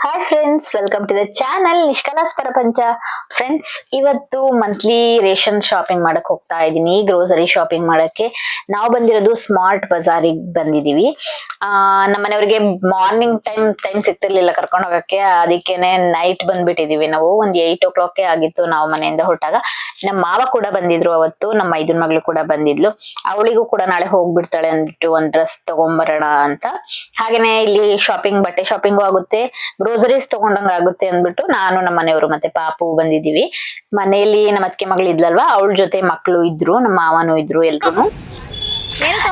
Hi friends, welcome to the channel ನಿಷ್ಕಲಾಸ್ ಪ್ರಪಂಚ. Friends, ಇವತ್ತು ಮಂತ್ಲಿ ರೇಷನ್ ಶಾಪಿಂಗ್ ಮಾಡಕ್ ಹೋಗ್ತಾ ಇದ್ದೀನಿ. ಗ್ರೋಸರಿ ಶಾಪಿಂಗ್ ಮಾಡಕ್ಕೆ ನಾವು ಬಂದಿರೋದು ಸ್ಮಾರ್ಟ್ ಬಜಾರಿಗೆ ಬಂದಿದೀವಿ. ನಮ್ಮ ಮನೆಯವ್ರಿಗೆ ಮಾರ್ನಿಂಗ್ ಟೈಮ್ ಸಿಗ್ತಿರ್ಲಿಲ್ಲ ಕರ್ಕೊಂಡು ಹೋಗಕ್ಕೆ, ಅದಕ್ಕೇನೆ ನೈಟ್ ಬಂದ್ಬಿಟ್ಟಿದೀವಿ. ನಾವು ಒಂದು 8 o'clock ಆಗಿತ್ತು ನಾವು ಮನೆಯಿಂದ ಹೊರಟಾಗ. ನಮ್ಮ ಮಾವ ಕೂಡ ಬಂದಿದ್ರು ಅವತ್ತು, ನಮ್ಮ ಮೈದನ್ ಮಗಳು ಕೂಡ ಬಂದಿದ್ಲು. ಅವಳಿಗೂ ಕೂಡ ನಾಳೆ ಹೋಗ್ಬಿಡ್ತಾಳೆ ಅಂದ್ಬಿಟ್ಟು ಒಂದ್ ಡ್ರೆಸ್ ತಗೊಂಬರೋಣ ಅಂತ. ಹಾಗೇನೆ ಇಲ್ಲಿ ಬಟ್ಟೆ ಶಾಪಿಂಗು ಆಗುತ್ತೆ, ಗ್ರೋಸರೀಸ್ ತಗೊಂಡಂಗ ಆಗುತ್ತೆ ಅಂದ್ಬಿಟ್ಟು ನಾನು ನಮ್ಮ ಮನೆಯವರು ಮತ್ತೆ ಪಾಪು ಬಂದಿದೀವಿ. ಮನೆಯಲ್ಲಿ ನಮ್ಮ ಅತ್ತಿಗೆ ಮಗಳು ಇದ್ಲಲ್ವಾ, ಅವಳ ಜೊತೆ ಮಕ್ಕಳು ಇದ್ರು, ನಮ್ಮ ಮಾವನು ಇದ್ರು, ಎಲ್ರು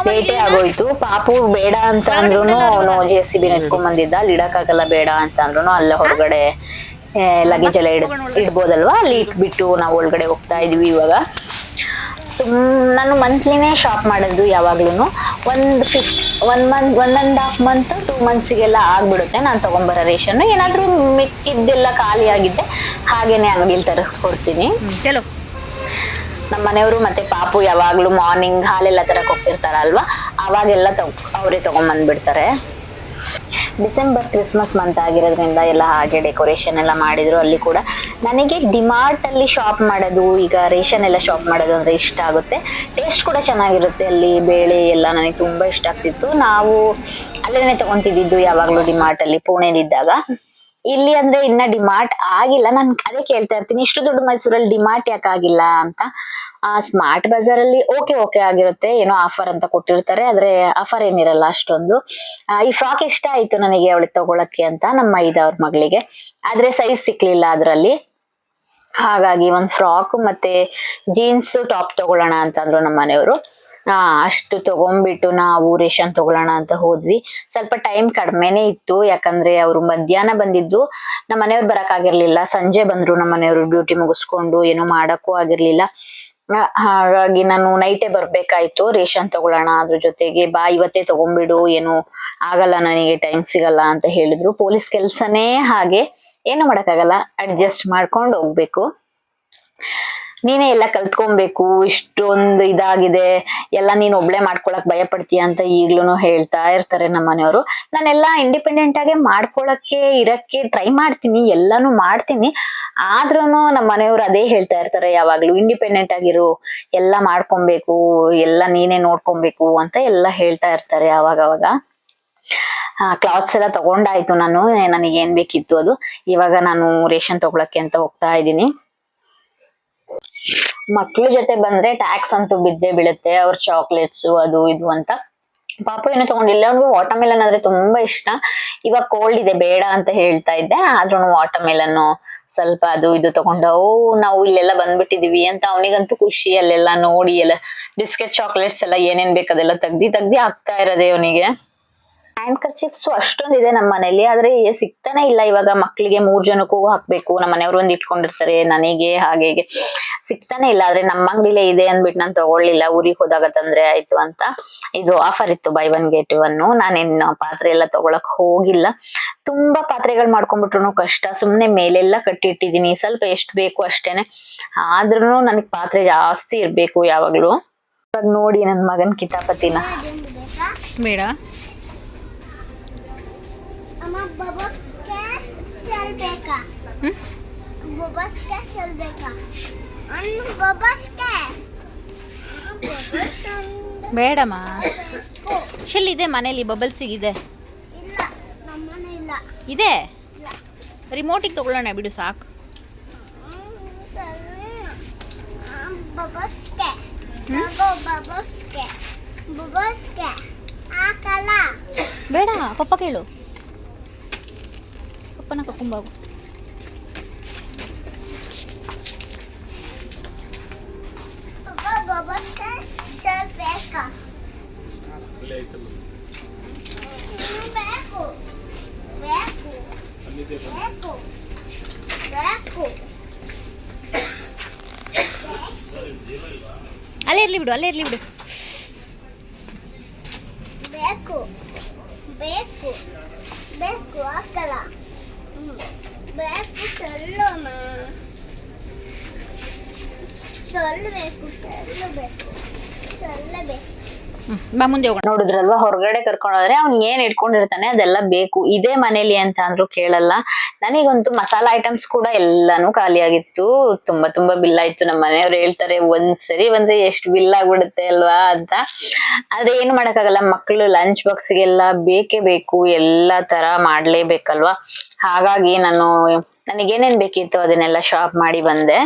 ಲೇಟೇ ಆಗೋಯ್ತು. ಪಾಪು ಬೇಡ ಅಂತ ಅಂದ್ರುನು ಅವನು JCB ನೆಟ್ಕೊಂಡ್ ಬಂದಿದ್ದ, ಅಲ್ಲಿ ಇಡಕ್ಕಾಗಲ್ಲ ಬೇಡ ಅಂತ ಅಂದ್ರುನು ಅಲ್ಲ ಹೊರಗಡೆ ಲಗೇಜ್ ಎಲ್ಲ ಇಡ್ಬೋದಲ್ವಾ, ಅಲ್ಲಿ ಇಟ್ಬಿಟ್ಟು ನಾವು ಒಳಗಡೆ ಹೋಗ್ತಾ ಇದೀವಿ ಇವಾಗ. ನಾನು ಮಂತ್ಲಿನೇ ಶಾಪ್ ಮಾಡೋದು ಯಾವಾಗ್ಲೂ. ಒನ್ ಮಂತ್ 1.5 month 2 monthsಗೆಲ್ಲ ಆಗ್ಬಿಡುತ್ತೆ ನಾನು ತಗೊಂಬರೋ ರೇಷನ್. ಏನಾದ್ರೂ ಮಿಕ್ಕಿದ್ದೆಲ್ಲ ಖಾಲಿ ಆಗಿದ್ದೆ ಹಾಗೇನೆ ಅಂಗಡಿಲಿ ತರಿಸ್ಕೊಡ್ತೀನಿ. ನಮ್ಮ ಮನೆಯವರು ಮತ್ತೆ ಪಾಪು ಯಾವಾಗ್ಲೂ ಮಾರ್ನಿಂಗ್ ಹಾಲೆಲ್ಲ ತರಕ್ ಹೋಗ್ತಿರ್ತಾರಲ್ವಾ, ಅವಾಗೆಲ್ಲ ಅವರೇ ತಗೊಂಡ್ಬಂದ್ಬಿಡ್ತಾರೆ. ಡಿಸೆಂಬರ್ ಕ್ರಿಸ್ಮಸ್ ಮಂತ್ ಆಗಿರೋದ್ರಿಂದ ಎಲ್ಲ ಹಾಗೆ ಡೆಕೋರೇಷನ್ ಎಲ್ಲ ಮಾಡಿದ್ರು. ಅಲ್ಲಿ ಕೂಡ ನನಗೆ ಡಿಮಾರ್ಟ್ ಅಲ್ಲಿ ಶಾಪ್ ಮಾಡೋದು, ಈಗ ರೇಷನ್ ಎಲ್ಲ ಶಾಪ್ ಮಾಡೋದು ಅಂದ್ರೆ ಇಷ್ಟ ಆಗುತ್ತೆ. ಟೇಸ್ಟ್ ಕೂಡ ಚೆನ್ನಾಗಿರುತ್ತೆ. ಅಲ್ಲಿ ಬೇಳೆ ಎಲ್ಲ ನನಗೆ ತುಂಬಾ ಇಷ್ಟ ಆಗ್ತಿತ್ತು. ನಾವು ಅಲ್ಲೇನೆ ತಗೊಂತಿದ್ದು ಯಾವಾಗ್ಲೂ ಡಿಮಾರ್ಟ್ ಅಲ್ಲಿ, ಪುಣೆಲಿದ್ದಾಗ. ಇಲ್ಲಿ ಅಂದ್ರೆ ಇನ್ನ ಡಿಮಾರ್ಟ್ ಆಗಿಲ್ಲ. ನಾನು ಅದೇ ಕೇಳ್ತಾ ಇರ್ತೀನಿ, ಇಷ್ಟು ದೊಡ್ಡ ಮೈಸೂರಲ್ಲಿ ಡಿಮಾರ್ಟ್ ಯಾಕೆ ಆಗಿಲ್ಲ ಅಂತ. ಸ್ಮಾರ್ಟ್ ಬಜಾರ್ ಅಲ್ಲಿ ಓಕೆ ಆಗಿರುತ್ತೆ, ಏನೋ ಆಫರ್ ಅಂತ ಕೊಟ್ಟಿರ್ತಾರೆ, ಆದ್ರೆ ಆಫರ್ ಏನಿರಲ್ಲ ಅಷ್ಟೊಂದು. ಈ ಫ್ರಾಕ್ ಇಷ್ಟ ಆಯ್ತು ನನಗೆ ಅವಳಿಗೆ ತಗೊಳಕ್ಕೆ ಅಂತ, ನಮ್ಮ ಅವ್ರ ಮಗಳಿಗೆ. ಆದ್ರೆ ಸೈಜ್ ಸಿಕ್ಲಿಲ್ಲ ಅದ್ರಲ್ಲಿ. ಹಾಗಾಗಿ ಒಂದ್ ಫ್ರಾಕ್ ಮತ್ತೆ ಜೀನ್ಸ್ ಟಾಪ್ ತಗೊಳ್ಳೋಣ ಅಂತಂದ್ರು ನಮ್ಮ ಮನೆಯವರು. ಅಷ್ಟು ತಗೊಂಡ್ಬಿಟ್ಟು ನಾವು ರೇಷನ್ ತಗೊಳ್ಳೋಣ ಅಂತ ಹೋದ್ವಿ. ಸ್ವಲ್ಪ ಟೈಮ್ ಕಡಿಮೆನೆ ಇತ್ತು, ಯಾಕಂದ್ರೆ ಅವ್ರು ಮಧ್ಯಾಹ್ನ ಬಂದಿದ್ದು, ನಮ್ಮ ಮನೆಯವ್ರು ಬರಕ್ ಆಗಿರ್ಲಿಲ್ಲ. ಸಂಜೆ ಬಂದ್ರು ನಮ್ಮ ಮನೆಯವರು ಡ್ಯೂಟಿ ಮುಗಿಸ್ಕೊಂಡು, ಏನೋ ಮಾಡಕ್ಕೂ ಆಗಿರ್ಲಿಲ್ಲ. ಹಾಗಾಗಿ ನಾನು ನೈಟೇ ಬರ್ಬೇಕಾಯ್ತು ರೇಷನ್ ತಗೊಳ್ಳೋಣ. ಅದ್ರ ಜೊತೆಗೆ ಬಾ ಇವತ್ತೇ ತಗೊಂಡ್ಬಿಡು, ಏನು ಆಗಲ್ಲ ನನಗೆ ಟೈಮ್ ಸಿಗಲ್ಲ ಅಂತ ಹೇಳಿದ್ರು. ಪೊಲೀಸ್ ಕೆಲ್ಸನೇ ಹಾಗೆ, ಏನು ಮಾಡಕ್ಕಾಗಲ್ಲ, ಅಡ್ಜಸ್ಟ್ ಮಾಡ್ಕೊಂಡು ಹೋಗ್ಬೇಕು. ನೀನೇ ಎಲ್ಲ ಕಲ್ತ್ಕೊಬೇಕು, ಇಷ್ಟೊಂದು ಇದಾಗಿದೆ ಎಲ್ಲ ನೀನ್ ಒಬ್ಳೆ ಮಾಡ್ಕೊಳಕ್ ಭಯ ಪಡ್ತೀಯ ಅಂತ ಈಗ್ಲೂ ಹೇಳ್ತಾ ಇರ್ತಾರೆ ನಮ್ಮ ಮನೆಯವರು. ನಾನೆಲ್ಲಾ ಇಂಡಿಪೆಂಡೆಂಟ್ ಆಗಿ ಮಾಡ್ಕೊಳಕ್ಕೆ ಇರಕ್ಕೆ ಟ್ರೈ ಮಾಡ್ತೀನಿ, ಎಲ್ಲಾನು ಮಾಡ್ತೀನಿ. ಆದ್ರೂನು ನಮ್ಮ ಮನೆಯವ್ರು ಅದೇ ಹೇಳ್ತಾ ಇರ್ತಾರೆ ಯಾವಾಗ್ಲೂ, ಇಂಡಿಪೆಂಡೆಂಟ್ ಆಗಿರು, ಎಲ್ಲ ಮಾಡ್ಕೊಬೇಕು, ಎಲ್ಲ ನೀನೇ ನೋಡ್ಕೊಬೇಕು ಅಂತ ಎಲ್ಲ ಹೇಳ್ತಾ ಇರ್ತಾರೆ ಅವಾಗವಾಗ. ಕ್ಲಾತ್ಸ್ ಎಲ್ಲ ತಗೊಂಡಾಯ್ತು, ನನಗೆ ಏನ್ ಬೇಕಿತ್ತು ಅದು. ಇವಾಗ ನಾನು ರೇಷನ್ ತಗೊಳಕ್ಕೆ ಅಂತ ಹೋಗ್ತಾ ಇದ್ದೀನಿ. ಮಕ್ಳ ಜೊತೆ ಬಂದ್ರೆ ಟ್ಯಾಕ್ಸ್ ಅಂತೂ ಬಿದ್ದೇ ಬೀಳುತ್ತೆ, ಅವ್ರ ಚಾಕ್ಲೇಟ್ಸ್ ಅದು ಇದು ಅಂತ. ಪಾಪು ಏನು ತಗೊಂಡಿಲ್ಲ, ಅವ್ನಿಗೆ ವಾಟರ್ಮೆಲನ್ ಅಂದ್ರೆ ತುಂಬಾ ಇಷ್ಟ. ಇವಾಗ ಕೋಲ್ಡ್ ಇದೆ ಬೇಡ ಅಂತ ಹೇಳ್ತಾ ಇದ್ದೆ, ಆದ್ರೂ ವಾಟರ್ಮೆಲನ್ ಸ್ವಲ್ಪ ಅದು ಇದು ತಗೊಂಡವು. ನಾವು ಇಲ್ಲೆಲ್ಲ ಬಂದ್ಬಿಟ್ಟಿದೀವಿ ಅಂತ ಅವನಿಗಂತೂ ಖುಷಿ. ಅಲ್ಲೆಲ್ಲ ನೋಡಿ ಎಲ್ಲ ಬಿಸ್ಕೆಟ್ ಚಾಕ್ಲೇಟ್ಸ್ ಎಲ್ಲ ಏನೇನ್ ಬೇಕದೆಲ್ಲ ತೆಗ್ದಿ ಆಗ್ತಾ ಇರೋದೆ ಅವನಿಗೆ. ಹ್ಯಾಂಡ್ ಕರ್ಚಿಪ್ಸ್ ಅಷ್ಟೊಂದಿದೆ ನಮ್ಮ ಮನೇಲಿ, ಆದ್ರೆ ಸಿಗ್ತಾನೆ ಇಲ್ಲ ಇವಾಗ. ಮಕ್ಳಿಗೆ 3 ಜನಕ್ಕೂ ಹಾಕ್ಬೇಕು, ನಮ್ಮ ಮನೆಯವ್ರು ಒಂದ್ ಇಟ್ಕೊಂಡಿರ್ತಾರೆ, ನನಗೆ ಹಾಗೆ ಸಿಗ್ತಾನೆ ಇಲ್ಲ. ಆದ್ರೆ ನಮ್ಮ ಅಂಗಡಿಲೇ ಇದೆ ಅಂದ್ಬಿಟ್ಟು ನಾನು ತಗೊಳ್ಳಿಲ್ಲ, ಊರಿಗೆ ಹೋದಾಗ ತಂದ್ರೆ ಆಯ್ತು ಅಂತ. ಇದು ಆಫರ್ ಇತ್ತು, buy 1 get 1. ನಾನಿನ್ನು ಪಾತ್ರೆ ಎಲ್ಲ ತಗೊಳಕ್ ಹೋಗಿಲ್ಲ. ತುಂಬಾ ಪಾತ್ರೆಗಳು ಮಾಡ್ಕೊಂಡ್ಬಿಟ್ರು ಕಷ್ಟ, ಸುಮ್ನೆ ಮೇಲೆಲ್ಲ ಕಟ್ಟಿಟ್ಟಿದೀನಿ, ಸ್ವಲ್ಪ ಎಷ್ಟು ಬೇಕು ಅಷ್ಟೇನೆ. ಆದ್ರೂ ನನಗ್ ಪಾತ್ರೆ ಜಾಸ್ತಿ ಇರ್ಬೇಕು ಯಾವಾಗ್ಲೂ. ಇವಾಗ ನೋಡಿ ನನ್ ಮಗನ್ ಕಿತಾಪತಿನ. ಬೇಡ ಬೇಡಮ್ಮ, ಶೆಲ್ ಇದೆ ಮನೇಲಿ, ಬಬಲ್ಸ್ ಇದೆ. ಇದೆ, ರಿಮೋಟಿಗೆ ತಗೊಳ್ಳೋಣ ಬಿಡು ಸಾಕು. ಬೇಡ, ಪಪ್ಪ ಕೇಳು, ಪಪ್ಪನ ಕರ್ಕೊಂಬಾಗು. ಅಲ್ಲೇ ಇರ್ಲಿ ಬಿಡು. ಬೇಕು ಹಾಕಲ್ಲ, ಬೇಕು ಸೊಲ್ಲಬೇಕು. ಬಾ ಮುಂದೆ ಹೋಗೋಣ. ನೋಡಿದ್ರಲ್ವಾ, ಹೊರಗಡೆ ಕರ್ಕೊಂಡು ಹೋದ್ರೆ ಅವ್ನ್ ಏನ್ ಇಟ್ಕೊಂಡಿರ್ತಾನೆ ಅದೆಲ್ಲ ಬೇಕು, ಇದೇ ಮನೇಲಿ ಅಂತ ಅಂದ್ರು ಕೇಳಲ್ಲ. ನನಗಂತೂ ಮಸಾಲಾ ಐಟಮ್ಸ್ ಕೂಡ ಎಲ್ಲಾನು ಖಾಲಿ ಆಗಿತ್ತು. ತುಂಬಾ ಬಿಲ್ ಆಯ್ತು. ನಮ್ಮ ಮನೆಯವ್ರು ಹೇಳ್ತಾರೆ ಒಂದ್ಸರಿ ಬಂದ್ರೆ ಎಷ್ಟು ಬಿಲ್ ಆಗ್ಬಿಡುತ್ತೆ ಅಲ್ವಾ ಅಂತ. ಆದ್ರೆ ಏನು ಮಾಡಕ್ಕಾಗಲ್ಲ, ಮಕ್ಳು ಲಂಚ್ ಬಾಕ್ಸ್ಗೆಲ್ಲ ಬೇಕೇ ಬೇಕು, ಎಲ್ಲಾ ತರ ಮಾಡ್ಲೇಬೇಕಲ್ವಾ. ಹಾಗಾಗಿ ನನಗೇನೇನ್ ಬೇಕಿತ್ತು ಅದನ್ನೆಲ್ಲ ಶಾಪ್ ಮಾಡಿ ಬಂದೆ.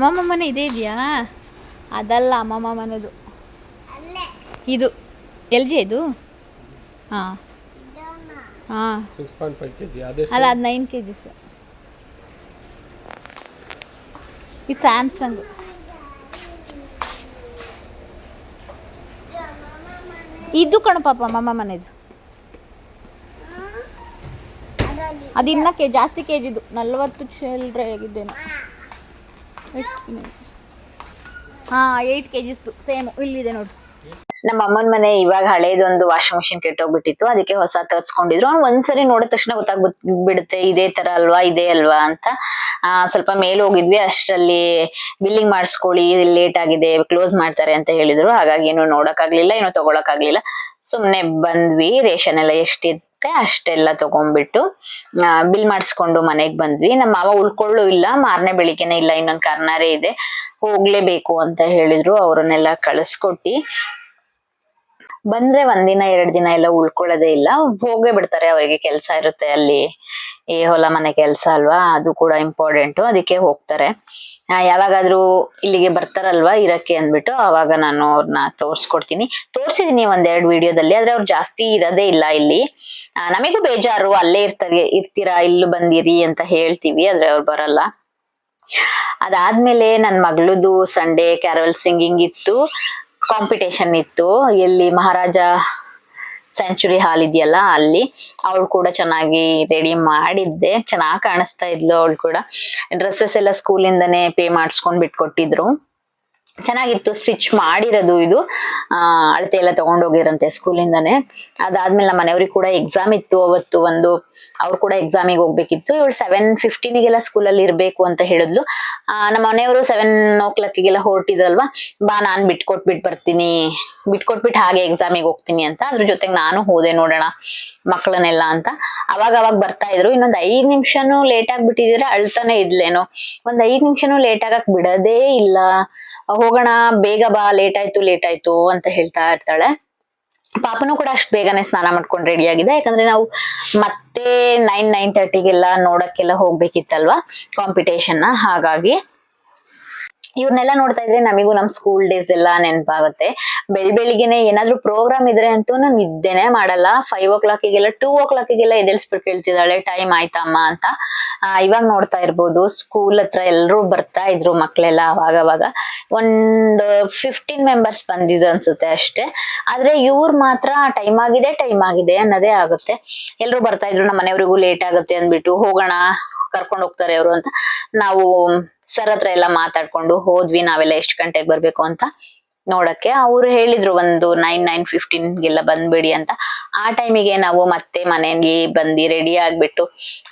ಅಮ್ಮಮ್ಮ ಮನೆ ಇದೇ ಇದೆಯಾ? ಅದಲ್ಲ ಅಮ್ಮಮ್ಮ ಮನೆದು, ಇದು ಎಲ್ ಜಿ ಇದು. ಹಾಂ ಹಾಂ 6.5 kg. ಅಲ್ಲ, ಅದು 9 kgs. ಇದು ಸ್ಯಾಮ್ಸಂಗ್. ಇದು ಕಣು ಪಾಪ ಅಮ್ಮಮ್ಮ ಮನೆದು. ಅದು ಇನ್ನೂ ಜಾಸ್ತಿ ಕೆ ಜಿದು, 40 ಚಿಲ್ಲರೆ ಆಗಿದ್ದೇನು. ಹಾಂ 8 kgs ಸೇಮು ಇಲ್ಲಿದೆ ನೋಡಿ. ನಮ್ಮ ಅಮ್ಮನ ಮನೆ ಇವಾಗ ಹಳೇದೊಂದು ವಾಷಿಂಗ್ ಮಿಷಿನ್ ಕೆಟ್ಟೋಗ್ಬಿಟ್ಟಿತ್ತು, ಅದಕ್ಕೆ ಹೊಸ ತರ್ಸ್ಕೊಂಡಿದ್ರು. ಅವ್ನು ಒಂದ್ಸರಿ ನೋಡಿದ ತಕ್ಷಣ ಗೊತ್ತಾಗ್ಬಿಡುತ್ತೆ ಇದೇ ತರ ಅಲ್ವಾ, ಇದೇ ಅಲ್ವಾ ಅಂತ. ಸ್ವಲ್ಪ ಮೇಲೆ ಹೋಗಿದ್ವಿ, ಅಷ್ಟರಲ್ಲಿ ಬಿಲ್ಲಿಂಗ್ ಮಾಡಿಸ್ಕೊಳ್ಳಿ, ಲೇಟ್ ಆಗಿದೆ, ಕ್ಲೋಸ್ ಮಾಡ್ತಾರೆ ಅಂತ ಹೇಳಿದ್ರು. ಹಾಗಾಗಿ ಏನು ನೋಡಕ್ಕಾಗ್ಲಿಲ್ಲ, ಏನು ತಗೊಳಕ್ಕಾಗ್ಲಿಲ್ಲ. ಸುಮ್ನೆ ಬಂದ್ವಿ. ರೇಷನ್ ಎಲ್ಲ ಎಷ್ಟಿತ್ತೆ ಅಷ್ಟೆಲ್ಲ ತಗೊಂಡ್ಬಿಟ್ಟು ಬಿಲ್ ಮಾಡಿಸ್ಕೊಂಡು ಮನೆಗ್ ಬಂದ್ವಿ. ನಮ್ಮ ಮಾವ ಉಳ್ಕೊಳ್ಳು ಇಲ್ಲ, ಮಾರನೇ ಬೆಳಿಗ್ಗೆನೆ ಇಲ್ಲ, ಇನ್ನೊಂದ್ ಕಾರ್ನಾರೇ ಇದೆ, ಹೋಗ್ಲೇಬೇಕು ಅಂತ ಹೇಳಿದ್ರು. ಅವ್ರನ್ನೆಲ್ಲ ಕಳಿಸ್ಕೊಟ್ಟಿ ಬಂದ್ರೆ 1 ದಿನ 2 ದಿನ ಎಲ್ಲ ಉಳ್ಕೊಳ್ಳೋದೇ ಇಲ್ಲ, ಹೋಗೇ ಬಿಡ್ತಾರೆ. ಅವರಿಗೆ ಕೆಲ್ಸ ಇರುತ್ತೆ ಅಲ್ಲಿ, ಈ ಹೊಲ ಮನೆ ಕೆಲ್ಸ ಅಲ್ವಾ, ಅದು ಕೂಡ ಇಂಪಾರ್ಟೆಂಟು, ಅದಕ್ಕೆ ಹೋಗ್ತಾರೆ. ಯಾವಾಗಾದ್ರೂ ಇಲ್ಲಿಗೆ ಬರ್ತಾರಲ್ವಾ ಇರಕ್ಕೆ ಅಂದ್ಬಿಟ್ಟು ಅವಾಗ ನಾನು ಅವ್ರನ್ನ ತೋರ್ಸಿದೀನಿ 1-2 ವಿಡಿಯೋದಲ್ಲಿ. ಆದ್ರೆ ಅವ್ರು ಜಾಸ್ತಿ ಇರೋದೇ ಇಲ್ಲ ಇಲ್ಲಿ. ನಮಿಗೂ ಬೇಜಾರು, ಅಲ್ಲೇ ಇರ್ತೀರಾ, ಇಲ್ಲೂ ಬಂದಿರಿ ಅಂತ ಹೇಳ್ತೀವಿ, ಆದ್ರೆ ಅವ್ರು ಬರಲ್ಲ. ಅದಾದ್ಮೇಲೆ ನನ್ ಮಗಳದು ಸಂಡೇ ಕ್ಯಾರಲ್ ಸಿಂಗಿಂಗ್ ಇತ್ತು, ಕಾಂಪಿಟೇಷನ್ ಇತ್ತು. ಎಲ್ಲಿ ಮಹಾರಾಜ ಸೆಂಚುರಿ ಹಾಲ್ ಇದೆಯಲ್ಲ ಅಲ್ಲಿ. ಅವಳು ಕೂಡ ಚೆನ್ನಾಗಿ ರೆಡಿ ಮಾಡಿದ್ದೆ, ಚೆನ್ನಾಗಿ ಕಾಣಿಸ್ತಾ ಇದ್ಲು. ಅವಳು ಕೂಡ ಡ್ರೆಸ್ಸಸ್ ಎಲ್ಲ ಸ್ಕೂಲಿಂದಾನೇ ಪೇ ಮಾಡಿಸ್ಕೊಂಡ್ ಬಿಟ್ಕೊಟ್ಟಿದ್ರು. ಚೆನ್ನಾಗಿತ್ತು, ಸ್ಟಿಚ್ ಮಾಡಿರೋದು ಇದು. ಅಳತೆ ಎಲ್ಲ ತಗೊಂಡೋಗಿರಂತೆ ಸ್ಕೂಲಿಂದಾನೆ. ಅದಾದ್ಮೇಲೆ ನಮ್ಮ ಮನೆಯವ್ರಿಗೆ ಕೂಡ ಎಕ್ಸಾಮ್ ಇತ್ತು ಅವತ್ತು. ಅವ್ರು ಕೂಡ ಎಕ್ಸಾಮಿಗೆ ಹೋಗ್ಬೇಕಿತ್ತು. ಇವಳು 7:15 ಸ್ಕೂಲಲ್ಲಿ ಇರ್ಬೇಕು ಅಂತ ಹೇಳಿದ್ಲು. ನಮ್ಮ ಮನೆಯವರು 7 o'clock ಹೊರಟಿದ್ರಲ್ವಾ, ಬಾ ನಾನ್ ಬಿಟ್ಕೊಟ್ಬಿಟ್ಟು ಬರ್ತೀನಿ, ಬಿಟ್ಕೊಟ್ಬಿಟ್ಟು ಹಾಗೆ ಎಕ್ಸಾಮಿಗೆ ಹೋಗ್ತೀನಿ ಅಂತ. ಅದ್ರ ಜೊತೆಗೆ ನಾನು ಹೋದೆ ನೋಡೋಣ ಮಕ್ಕಳನ್ನೆಲ್ಲ ಅಂತ. ಅವಾಗ ಬರ್ತಾ ಇದ್ರು. ಇನ್ನೊಂದ್ 5 ನಿಮಿಷನೂ ಲೇಟ್ ಆಗ್ಬಿಟ್ಟಿದ್ರೆ ಅಳ್ತಾನೆ ಇದ್ಲೇನೋ. ಒಂದ್ 5 ನಿಮಿಷನೂ ಲೇಟ್ ಆಗಕ್ ಬಿಡೋದೇ ಇಲ್ಲ. ಹೋಗೋಣ ಬೇಗ ಬಾ, ಲೇಟ್ ಆಯ್ತು ಅಂತ ಹೇಳ್ತಾ ಇರ್ತಾಳೆ. ಪಾಪನು ಕೂಡ ಅಷ್ಟ್ ಬೇಗನೆ ಸ್ನಾನ ಮಾಡ್ಕೊಂಡು ರೆಡಿ ಆಗಿದೆ. ಯಾಕಂದ್ರೆ ನಾವು ಮತ್ತೆ 9:30 ನೋಡಕ್ಕೆಲ್ಲ ಹೋಗ್ಬೇಕಿತ್ತಲ್ವಾ ಕಾಂಪಿಟೇಷನ್. ಹಾಗಾಗಿ ಇವ್ರನ್ನೆಲ್ಲ ನೋಡ್ತಾ ಇದ್ರೆ ನಮಿಗೂ ನಮ್ ಸ್ಕೂಲ್ ಡೇಸ್ ಎಲ್ಲ ನೆನಪಾಗುತ್ತೆ. ಬೆಳಿಗ್ಗೆನೆ ಏನಾದ್ರು ಪ್ರೋಗ್ರಾಮ್ ಇದ್ರೆ ಅಂತೂ ನಾನು ನಿದ್ದೆನೆ ಮಾಡಲ್ಲ. 5 o'clock 2 o'clock ಎದ್ದೇಳಿಸ್ಬಿಟ್ಟು ಕೇಳ್ತಿದ್ದಾಳೆ, ಟೈಮ್ ಆಯ್ತಮ್ಮ ಅಂತ. ಇವಾಗ ನೋಡ್ತಾ ಇರ್ಬೋದು, ಸ್ಕೂಲ್ ಹತ್ರ ಎಲ್ರು ಬರ್ತಾ ಇದ್ರು ಮಕ್ಳೆಲ್ಲ. ಅವಾಗ ಒಂದು 15 ಮೆಂಬರ್ಸ್ ಬಂದಿದ್ದು ಅನ್ಸುತ್ತೆ ಅಷ್ಟೇ. ಆದ್ರೆ ಇವ್ರು ಮಾತ್ರ ಟೈಮ್ ಆಗಿದೆ ಅನ್ನೋದೇ ಆಗುತ್ತೆ. ಎಲ್ರು ಬರ್ತಾ ಇದ್ರು. ನಮ್ಮ ಮನೆಯವ್ರಿಗೂ ಲೇಟ್ ಆಗುತ್ತೆ ಅಂದ್ಬಿಟ್ಟು ಹೋಗೋಣ, ಕರ್ಕೊಂಡ್ ಹೋಗ್ತಾರೆ ಅವರು ಅಂತ ನಾವು ಸರ್ ಹತ್ರ ಎಲ್ಲ ಮಾತಾಡ್ಕೊಂಡು ಹೋದ್ವಿ. ನಾವೆಲ್ಲ ಎಷ್ಟು ಗಂಟೆಗೆ ಬರ್ಬೇಕು ಅಂತ ನೋಡಕ್ಕೆ. ಅವ್ರು ಹೇಳಿದ್ರು ಒಂದು 9:15 ಬಂದ್ಬಿಡಿ ಅಂತ. ಆ ಟೈಮಿಗೆ ನಾವು ಮತ್ತೆ ಮನೆಯಲ್ಲಿ ಬಂದು ರೆಡಿ ಆಗ್ಬಿಟ್ಟು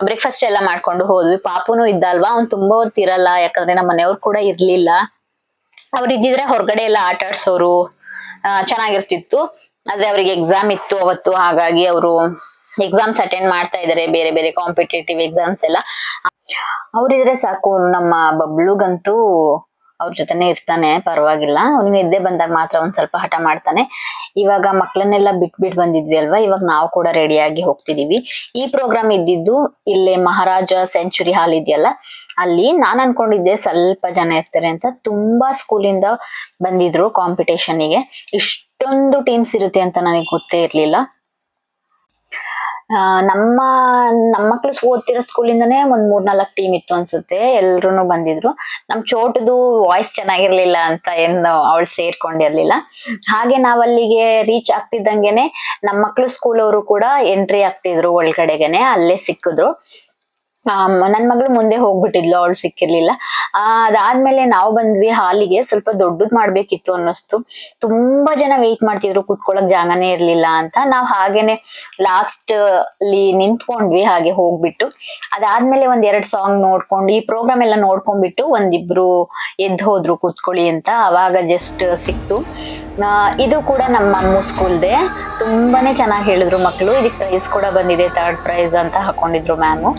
ಬ್ರೇಕ್ಫಾಸ್ಟ್ ಎಲ್ಲ ಮಾಡ್ಕೊಂಡು ಹೋದ್ವಿ. ಪಾಪುನು ಇದ್ದ ಅಲ್ವಾ, ಅವ್ನು ತುಂಬಾ ಹೊತ್ತಿರಲ್ಲ, ಯಾಕಂದ್ರೆ ನಮ್ಮ ಮನೆಯವ್ರು ಕೂಡ ಇರ್ಲಿಲ್ಲ. ಅವ್ರು ಇದ್ದಿದ್ರೆ ಹೊರಗಡೆ ಎಲ್ಲ ಆಟ ಆಡ್ಸೋರು, ಚೆನ್ನಾಗಿರ್ತಿತ್ತು. ಆದ್ರೆ ಅವ್ರಿಗೆ ಎಕ್ಸಾಮ್ ಇತ್ತು ಅವತ್ತು. ಹಾಗಾಗಿ ಅವರು ಎಕ್ಸಾಮ್ಸ್ ಅಟೆಂಡ್ ಮಾಡ್ತಾ ಇದಾರೆ, ಬೇರೆ ಬೇರೆ ಕಾಂಪಿಟೇಟಿವ್ ಎಕ್ಸಾಮ್ಸ್ ಎಲ್ಲ. ಅವ್ರಿದ್ರೆ ಸಾಕು. ನಮ್ಮ ಬಬ್ಲುಗಂತೂ ಅವ್ರ ಜೊತೆನೆ ಇರ್ತಾನೆ, ಪರವಾಗಿಲ್ಲ. ಅವ್ನಿಗೆ ನಿದ್ದೆ ಬಂದಾಗ ಮಾತ್ರ ಒಂದ್ ಸ್ವಲ್ಪ ಹಠ ಮಾಡ್ತಾನೆ. ಇವಾಗ ಮಕ್ಳನ್ನೆಲ್ಲ ಬಿಟ್ ಬಂದಿದ್ವಿ ಅಲ್ವಾ, ಇವಾಗ ನಾವು ಕೂಡ ರೆಡಿಯಾಗಿ ಹೋಗ್ತಿದೀವಿ. ಈ ಪ್ರೋಗ್ರಾಮ್ ಇದ್ದಿದ್ದು ಇಲ್ಲೇ ಮಹಾರಾಜ ಸೆಂಚುರಿ ಹಾಲ್ ಇದೆಯಲ್ಲ ಅಲ್ಲಿ. ನಾನ್ ಅನ್ಕೊಂಡಿದ್ದೆ ಸ್ವಲ್ಪ ಜನ ಇರ್ತಾರೆ ಅಂತ, ತುಂಬಾ ಸ್ಕೂಲಿಂದ ಬಂದಿದ್ರು ಕಾಂಪಿಟೇಷನ್ಗೆ. ಇಷ್ಟೊಂದು ಟೀಮ್ಸ್ ಇರುತ್ತೆ ಅಂತ ನನಗೆ ಗೊತ್ತೇ ಇರ್ಲಿಲ್ಲ. ನಮ್ಮ ಮಕ್ಳು ಓದ್ತಿರೋ ಸ್ಕೂಲಿಂದಾನೇ ಒಂದ್ 3-4 ಟೀಮ್ ಇತ್ತು ಅನ್ಸುತ್ತೆ, ಎಲ್ರು ಬಂದಿದ್ರು. ನಮ್ ಚೋಟದು ವಾಯ್ಸ್ ಚೆನ್ನಾಗಿರ್ಲಿಲ್ಲ ಅಂತ ಏನು ಅವಳು ಸೇರ್ಕೊಂಡಿರ್ಲಿಲ್ಲ. ಹಾಗೆ ನಾವ್ ಅಲ್ಲಿಗೆ ರೀಚ್ ಆಗ್ತಿದ್ದಂಗೆನೆ ನಮ್ಮ ಮಕ್ಳು ಸ್ಕೂಲ್ ಅವರು ಕೂಡ ಎಂಟ್ರಿ ಆಗ್ತಿದ್ರು ಒಳಗಡೆಗೆನೆ, ಅಲ್ಲೇ ಸಿಕ್ಕಿದ್ರು. ನನ್ ಮಗಳು ಮುಂದೆ ಹೋಗ್ಬಿಟ್ಟಿದ್ಲು, ಅವಳು ಸಿಕ್ಕಿರ್ಲಿಲ್ಲ. ಅದಾದ್ಮೇಲೆ ನಾವು ಬಂದ್ವಿ ಹಾಲಿಗೆ. ಸ್ವಲ್ಪ ದೊಡ್ಡದ್ ಮಾಡ್ಬೇಕಿತ್ತು ಅನ್ನಿಸ್ತು, ತುಂಬಾ ಜನ ವೆಯ್ಟ್ ಮಾಡ್ತಿದ್ರು, ಕುತ್ಕೊಳಕ್ ಜಾಗನೇ ಇರ್ಲಿಲ್ಲ ಅಂತ. ನಾವ್ ಹಾಗೇನೆ ಲಾಸ್ಟ್ ಅಲ್ಲಿ ನಿಂತ್ಕೊಂಡ್ವಿ ಹಾಗೆ ಹೋಗ್ಬಿಟ್ಟು. ಅದಾದ್ಮೇಲೆ 1-2 ಸಾಂಗ್ ನೋಡ್ಕೊಂಡು ಈ ಪ್ರೋಗ್ರಾಮ್ ಎಲ್ಲ ನೋಡ್ಕೊಂಡ್ಬಿಟ್ಟು ಒಂದಿಬ್ರು ಎದ್ದು ಹೋದ್ರು ಕುತ್ಕೊಳ್ಳಿ ಅಂತ. ಅವಾಗ ಜಸ್ಟ್ ಸಿಕ್ತು. ಇದು ಕೂಡ ನಮ್ಮ ಅಮ್ಮು ಸ್ಕೂಲ್ದೆ. ತುಂಬಾನೇ ಚೆನ್ನಾಗಿ ಹೇಳಿದ್ರು ಮಕ್ಳು. ಇದಕ್ಕೆ ಪ್ರೈಸ್ ಕೂಡ ಬಂದಿದೆ, 3rd ಪ್ರೈಸ್ ಅಂತ ಹಾಕೊಂಡಿದ್ರು ಮ್ಯಾಮು.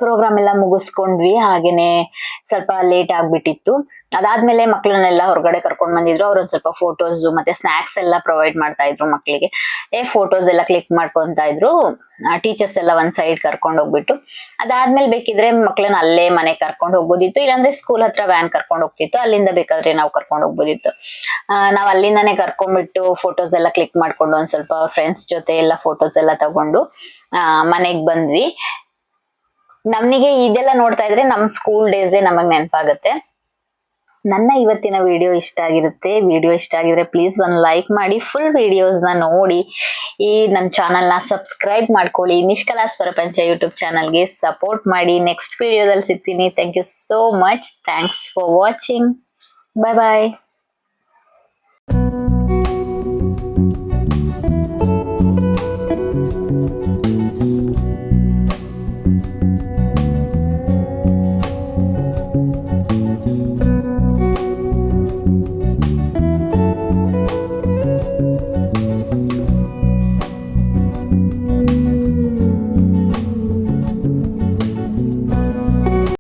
ಪ್ರೋಗ್ರಾಮ್ ಎಲ್ಲ ಮುಗಿಸ್ಕೊಂಡ್ವಿ. ಹಾಗೇನೆ ಸ್ವಲ್ಪ ಲೇಟ್ ಆಗ್ಬಿಟ್ಟಿತ್ತು. ಅದಾದ್ಮೇಲೆ ಮಕ್ಳನ್ನೆಲ್ಲ ಹೊರಗಡೆ ಕರ್ಕೊಂಡ್ ಬಂದಿದ್ರು. ಅವ್ರೊಂದ್ ಸ್ವಲ್ಪ ಫೋಟೋಸ್ ಮತ್ತೆ ಸ್ನಾಕ್ಸ್ ಎಲ್ಲ ಪ್ರೊವೈಡ್ ಮಾಡ್ತಾ ಇದ್ರು ಮಕ್ಳಿಗೆ. ಫೋಟೋಸ್ ಎಲ್ಲ ಕ್ಲಿಕ್ ಮಾಡ್ಕೊಂತ ಇದ್ರು. ಟೀಚರ್ಸ್ ಎಲ್ಲ ಒಂದ್ ಸೈಡ್ ಕರ್ಕೊಂಡ್ ಹೋಗ್ಬಿಟ್ಟು, ಅದಾದ್ಮೇಲೆ ಬೇಕಿದ್ರೆ ಮಕ್ಳನ್ನ ಅಲ್ಲೇ ಮನೆ ಕರ್ಕೊಂಡ್ ಹೋಗ್ಬೋದಿತ್ತು, ಇಲ್ಲಾಂದ್ರೆ ಸ್ಕೂಲ್ ಹತ್ರ ವ್ಯಾನ್ ಕರ್ಕೊಂಡ್ ಹೋಗ್ತಿತ್ತು, ಅಲ್ಲಿಂದ ಬೇಕಾದ್ರೆ ನಾವು ಕರ್ಕೊಂಡ್ ಹೋಗ್ಬೋದಿತ್ತು. ನಾವ್ ಅಲ್ಲಿಂದಾನೆ ಕರ್ಕೊಂಡ್ಬಿಟ್ಟು ಫೋಟೋಸ್ ಎಲ್ಲ ಕ್ಲಿಕ್ ಮಾಡ್ಕೊಂಡು ಒಂದ್ ಸ್ವಲ್ಪ ಫ್ರೆಂಡ್ಸ್ ಜೊತೆ ಎಲ್ಲ ಫೋಟೋಸ್ ಎಲ್ಲ ತಗೊಂಡು ಮನೆಗ್ ಬಂದ್ವಿ. ನಮ್ನಿಗೆ ಇದೆಲ್ಲ ನೋಡ್ತಾ ಇದ್ರೆ ನಮ್ ಸ್ಕೂಲ್ ಡೇಸೇ ನಮಗ್ ನೆನಪಾಗುತ್ತೆ. ನನ್ನ ಇವತ್ತಿನ ವಿಡಿಯೋ ಇಷ್ಟ ಆಗಿರುತ್ತೆ. ವಿಡಿಯೋ ಇಷ್ಟ ಆಗಿದ್ರೆ ಪ್ಲೀಸ್ ಒಂದು ಲೈಕ್ ಮಾಡಿ, ಫುಲ್ ವಿಡಿಯೋಸ್ನ ನೋಡಿ, ಈ ನನ್ನ ಚಾನಲ್ನ ಸಬ್ಸ್ಕ್ರೈಬ್ ಮಾಡ್ಕೊಳ್ಳಿ. ನಿಷ್ಕಲಾಸ್ ಪ್ರಪಂಚ ಯೂಟ್ಯೂಬ್ ಚಾನಲ್ಗೆ ಸಪೋರ್ಟ್ ಮಾಡಿ. ನೆಕ್ಸ್ಟ್ ವಿಡಿಯೋದಲ್ಲಿ ಸಿಗ್ತೀನಿ. Thank you so much. Thanks for watching. Bye bye.